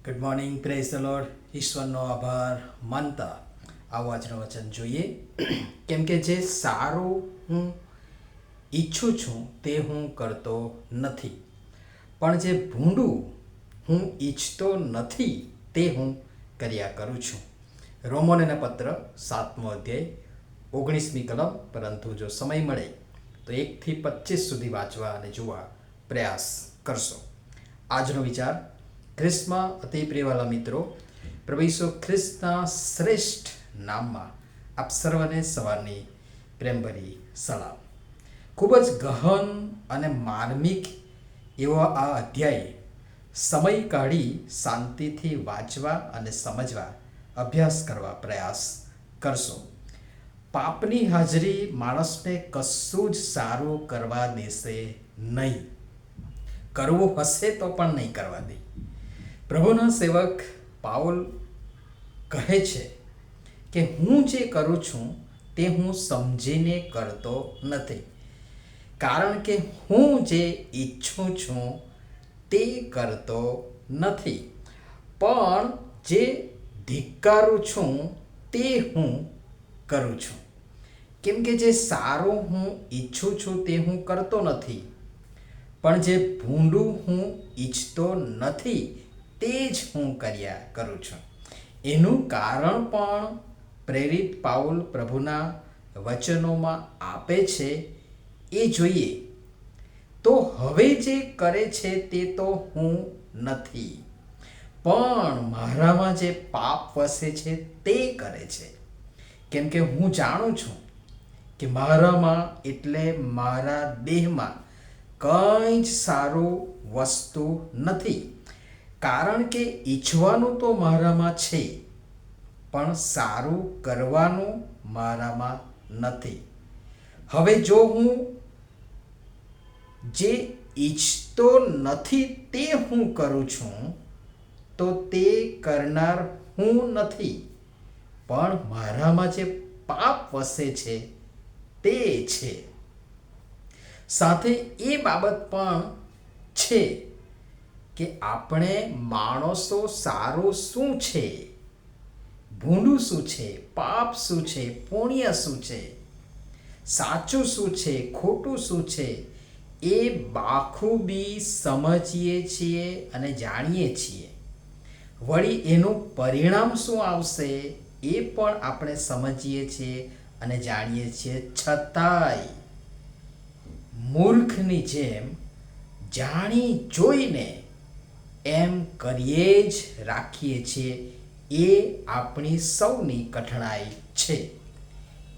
Good morning, praise the Lord. ઈશ્વરનો આભાર માનતા આવો આજનું વચન જોઈએ. કેમ કે જે સારું હું ઈચ્છું છું તે હું કરતો નથી, પણ જે ભૂંડું હું ઈચ્છતો નથી તે હું કર્યા કરું છું. રોમનોના પત્ર 7મો અધ્યાય 19મી કલમ. પરંતુ જો સમય મળે તો 1 થી 25 સુધી વાંચવા અને જોવા પ્રયાસ કરશો. આજનો વિચાર. ખ્રિસ્તમાં અતિ પ્રિયવાલા મિત્રો, પ્રભુ ઈસુ ખ્રિસ્તના શ્રેષ્ઠ નામમાં આપ સર્વને સવારની પ્રેમભરી સલામ. ખૂબ જ ગહન અને માર્મિક એવો આ અધ્યાય સમય કાઢી શાંતિથી વાંચવા અને સમજવા અભ્યાસ કરવા પ્રયાસ કરશો. પાપની હાજરી માણસને કશું જ સારું કરવા દેશે નહીં. કરવું હશે તો પણ નહીં કરવા દે. પ્રભુના સેવક પાઉલ કહે છે કે હું જે કરું છું તે હું સમજીને કરતો નથી, કારણ કે હું જે ઈચ્છું છું તે કરતો નથી, પણ જે ધિક્કારું છું તે હું કરું છું. કેમ કે જે સારું હું ઈચ્છું છું તે હું કરતો નથી, પણ જે ભૂંડું હું ઈચ્છતો નથી તે જ હું કર્યા કરું છું. એનું કારણ પણ પ્રેરિત પાઉલ પ્રભુના વચનોમાં આપે છે. એ જોઈએ તો હવે જે કરે છે તે તો હું નથી, પણ મારામાં જે પાપ વસે છે તે કરે છે. કેમ કે હું જાણું છું કે મારામાં એટલે મારા દેહમાં કંઈ જ સારું વસ્તુ નથી. કારણ કે ઈચ્છવાનું તો મારામાં છે, પણ સારું કરવાનું મારામાં નથી. હવે જો હું જે ઈચ્છતો નથી તે હું કરું છું, તો તે કરનાર હું નથી, પણ મારામાં જે પાપ વસે છે તે છે. સાથે એ બાબત પણ છે કે આપણે માણસો સારું શું છે, ભૂંડું શું છે, પાપ શું છે, પુણ્ય શું છે, સાચું શું છે, ખોટું શું છે, એ બાખૂબી સમજીએ છીએ અને જાણીએ છીએ. વળી એનું પરિણામ શું આવશે એ પણ આપણે સમજીએ છીએ અને જાણીએ છીએ. છતાંય મૂર્ખની જેમ જાણી જોઈને એમ કરીએ જ રાખીએ છીએ. એ આપણી સૌની કઠણાઈ છે.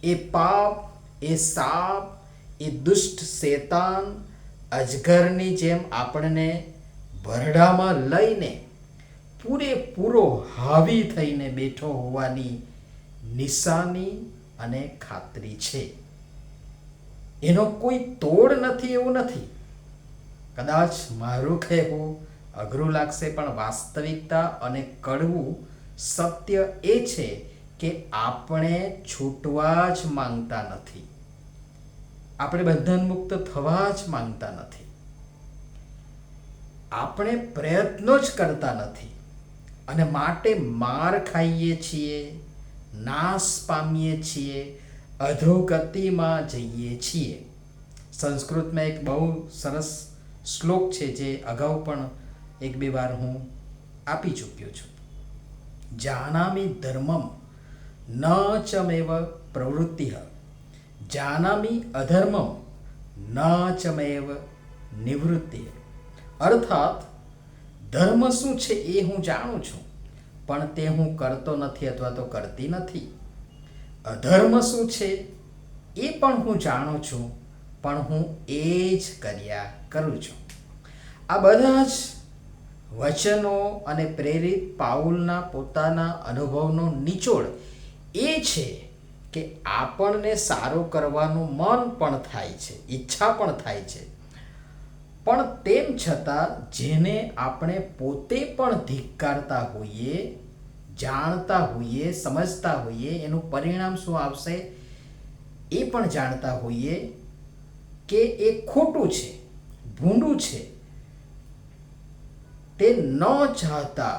એ પાપ, એ સાપ, એ દુષ્ટ શેતાન અજગરની જેમ આપણને ભરડામાં લઈને પૂરેપૂરો હાવી થઈને બેઠો હોવાની નિશાની અને ખાતરી છે. એનો કોઈ તોડ નથી એવું નથી. કદાચ મારું કહેવું અઘરું લાગશે, પણ વાસ્તવિકતા અને કડવું સત્ય એ છે કે આપણે છૂટવા જ માંગતા નથી. આપણે બંધનમુક્ત થવા જ માંગતા નથી. આપણે પ્રયત્નો જ કરતા નથી અને માટે માર ખાઈએ છીએ, નાશ પામીએ છીએ, અધોગતિમાં જઈએ છીએ. સંસ્કૃતમાં એક બહુ સરસ શ્લોક છે જે અગાઉ પણ 1-2 વાર હું આપી ચૂક્યો છું. જાનામિ ધર્મમ ન ચમેવ પ્રવૃત્તિઃ, જાનામિ અધર્મમ ન ચમેવ નિવૃત્તિઃ. અર્થાત ધર્મ શું છે એ હું જાણું છું, પણ તે હું કરતો નથી અથવા તો કરતી નથી. અધર્મ શું છે એ પણ હું જાણું છું, પણ હું એ જ કર્યા કરું છું. આ બધા જ વચનો અને પ્રેરિત પાઉલના પોતાના અનુભવનો નિચોડ એ છે કે આપણને સારું કરવાનું મન પણ થાય છે, ઈચ્છા પણ થાય છે, પણ તેમ છતાં જેને આપણે પોતે પણ ધિક્કારતા હોઈએ, જાણતા હોઈએ, સમજતા હોઈએ, એનું પરિણામ શું આવશે એ પણ જાણતા હોઈએ કે એ ખોટું છે, ભૂંડું છે, તે ન ચાહતા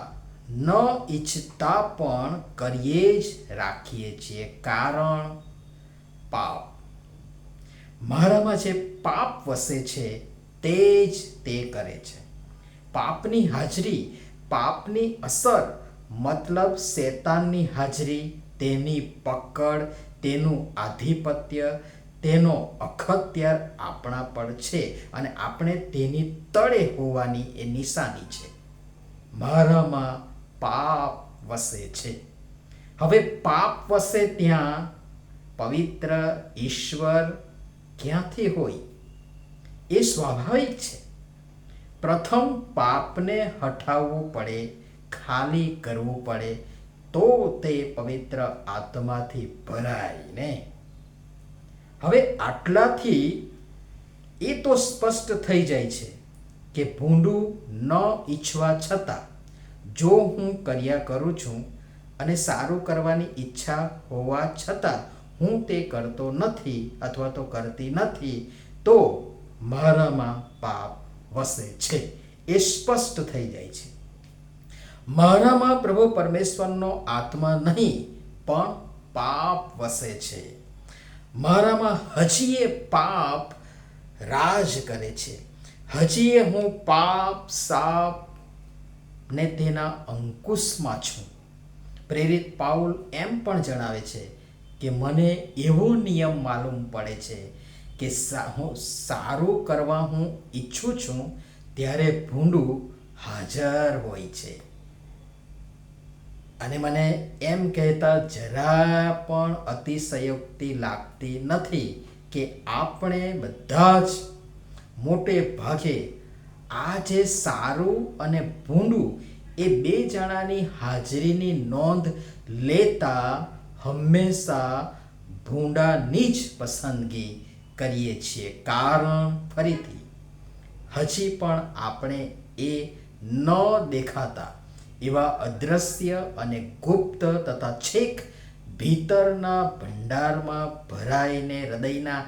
ન ઈચ્છતા પણ કરીએ જ રાખીએ છીએ, કારણ પાપ. મારામાં જે પાપ વસે છે તે જ તે કરે છે. પાપની હાજરી, પાપની અસર મતલબ શેતાનની હાજરી, તેની પકડ, તેનું આધિપત્ય, તેનો અખત્યાર આપણા પર છે અને આપણે તેની તળે હોવાની એ નિશાની છે. મારામાં પાપ વસે છે. હવે પાપ વસે ત્યાં પવિત્ર ઈશ્વર ક્યાંથી હોય? એ સ્વાભાવિક છે. પ્રથમ પાપને હટાવવું પડે, ખાલી કરવું પડે, તો તે પવિત્ર આત્માથી ભરાય ને. હવે આટલાથી એ તો સ્પષ્ટ થઈ જાય છે કે ભૂંડું ન ઈચ્છવા છતાં જો હું કર્યા કરું છું અને સારું કરવાની ઈચ્છા હોવા છતાં હું તે કરતો નથી અથવા તો કરતી નથી, તો મારામાં પાપ વસે છે. એ સ્પષ્ટ થઈ જાય છે. મારામાં પ્રભુ પરમેશ્વરનો આત્મા નહીં, પણ પાપ વસે છે. મારામાં હજી એ પાપ રાજ કરે છે. હજી એ હું પાપ, સાપ ને તેના અંકુશમાં છું. પ્રેરિત પાઉલ એમ પણ જણાવે છે કે મને એવો નિયમ માલુમ પડે છે કે સારું કરવા હું ઈચ્છું છું ત્યારે ભૂંડું હાજર હોય છે. અને મને એમ કહેતા જરા પણ અતિશયોક્તિ લાગતી નથી કે આપણે બધા જ મોટે ભાગે આ જે સારું અને ભૂંડું એ બે જણાની હાજરીની નોંધ લેતા હંમેશા ભૂંડાની જ પસંદગી કરીએ છીએ, કારણ ફરીથી હજી પણ આપણે એ ન દેખાતા એવા અદ્રશ્ય અને ગુપ્ત તથા છેક ભીતરના ભંડારમાં ભરાઈને હૃદયના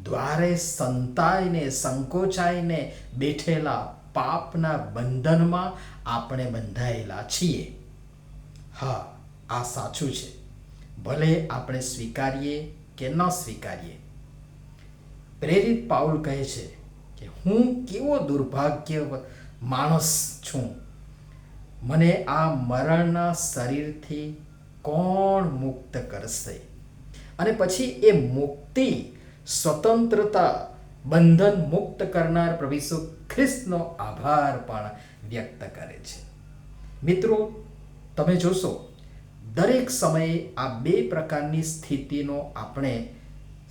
દ્વારે સંતાઈને સંકોચાઈને બેઠેલા પાપના બંધનમાં આપણે બંધાયેલા છીએ. હા, આ સાચું છે, ભલે આપણે સ્વીકારીએ કે ન સ્વીકારીએ. પ્રેરિત પાઉલ કહે છે કે હું કેવો દુર્ભાગ્ય માણસ છું. મને આ મરણના શરીરથી કોણ મુક્ત કરશે? અને પછી એ મુક્તિ, સ્વતંત્રતા, બંધન મુક્ત કરનાર પ્રભુ ઈસુ ખ્રિસ્તનો આભાર પણ વ્યક્ત કરે છે. મિત્રો, તમે જોશો દરેક સમયે આ બે પ્રકારની સ્થિતિનો આપણે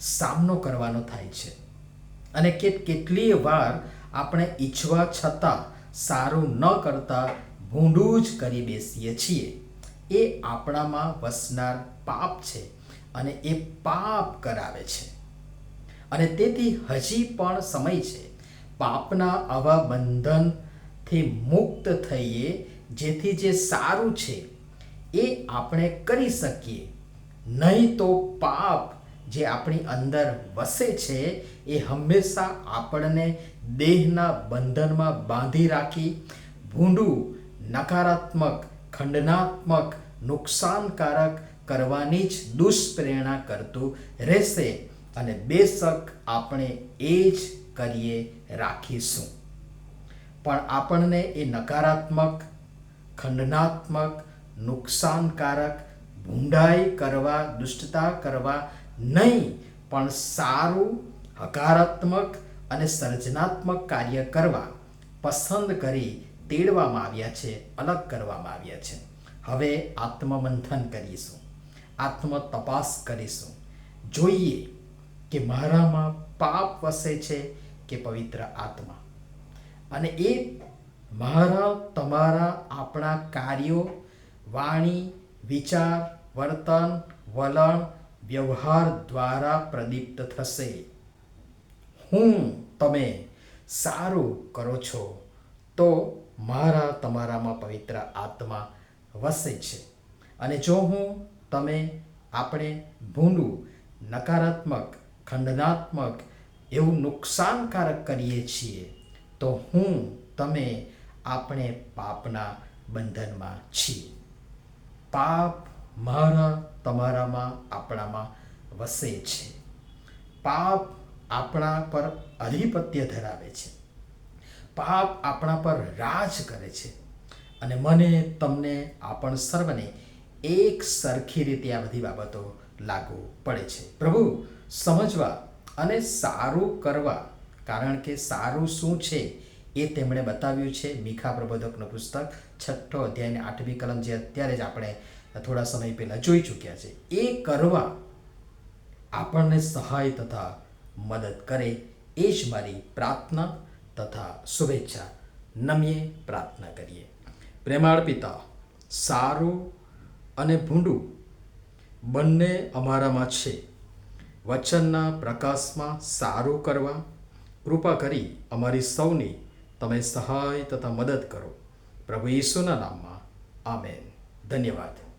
સામનો કરવાનો થાય છે અને કેટલીય વાર આપણે ઈચ્છવા છતાં સારું ન કરતા ભૂંડું જ કરી બેસીએ છીએ. એ આપણામાં વસનાર પાપ છે અને એ પાપ કરાવે છે. અને તેથી હજી પણ સમય છે પાપના આવા બંધનથી મુક્ત થઈએ, જેથી જે સારું છે એ આપણે કરી શકીએ. નહીં તો પાપ જે આપણી અંદર વસે છે એ હંમેશા આપણને દેહના બંધનમાં બાંધી રાખી ભૂંડું, નકારાત્મક, ખંડનાત્મક, નુકસાનકારક કરવાની જ દુષ્પ્રેરણા કરતું રહેશે અને બેશક આપણે એ જ કરીએ રાખીશું. પણ આપણને એ નકારાત્મક, ખંડનાત્મક, નુકસાનકારક, ભૂંડાઈ કરવા, દુષ્ટતા કરવા નહીં, પણ સારું, હકારાત્મક અને સર્જનાત્મક કાર્ય કરવા પસંદ કરી તેડવામાં આવ્યા છે, અલગ કરવામાં આવ્યા છે. હવે આત્મમંથન કરીશું, આત્મ તપાસ કરીશું, જોઈએ કે મારામાં પાપ વસે છે કે પવિત્ર આત્મા. અને એ મારા, તમારા, આપણા કાર્યો, વાણી, વિચાર, વર્તન, વલણ, વ્યવહાર દ્વારા પ્રદીપ્ત થશે. તમે સારું કરો છો તો મારા, તમારામાં પવિત્ર આત્મા વસે છે. અને જો તમે, આપણે ભૂંડું, નકારાત્મક, ખંડનાત્મક, એવું નુકસાનકારક કરીએ છીએ તો તમે, આપણે પાપના બંધનમાં છીએ. પાપ મારા, તમારામાં, આપણામાં વસે છે. પાપ આપણા પર આધિપત્ય ધરાવે છે. પાપ આપણા પર રાજ કરે છે. અને મને, તમને, આપણ સર્વને એક સરખી રીતે આ બધી બાબતો લાગુ પડે છે. પ્રભુ સમજવા અને સારું કરવા, કારણ કે સારું શું છે એ તેમણે બતાવ્યું છે. મીખા પ્રબોધકનું પુસ્તક 6 અધ્યાયની 8મી કલમ, જે અત્યારે જ આપણે થોડા સમય પહેલાં જોઈ ચૂક્યા છે, એ કરવા આપણને સહાય તથા મદદ કરે, એ જ મારી પ્રાર્થના તથા શુભેચ્છા. નમીએ પ્રાર્થના કરીએ. પ્રેમાળ પિતા, સારું અને ભૂંડું બંને અમારામાં છે. વચનના પ્રકાશમાં સારું કરવા કૃપા કરી અમારી સૌની તમે સહાય તથા મદદ કરો. પ્રભુ ઈસુના નામમાં આમેન. ધન્યવાદ.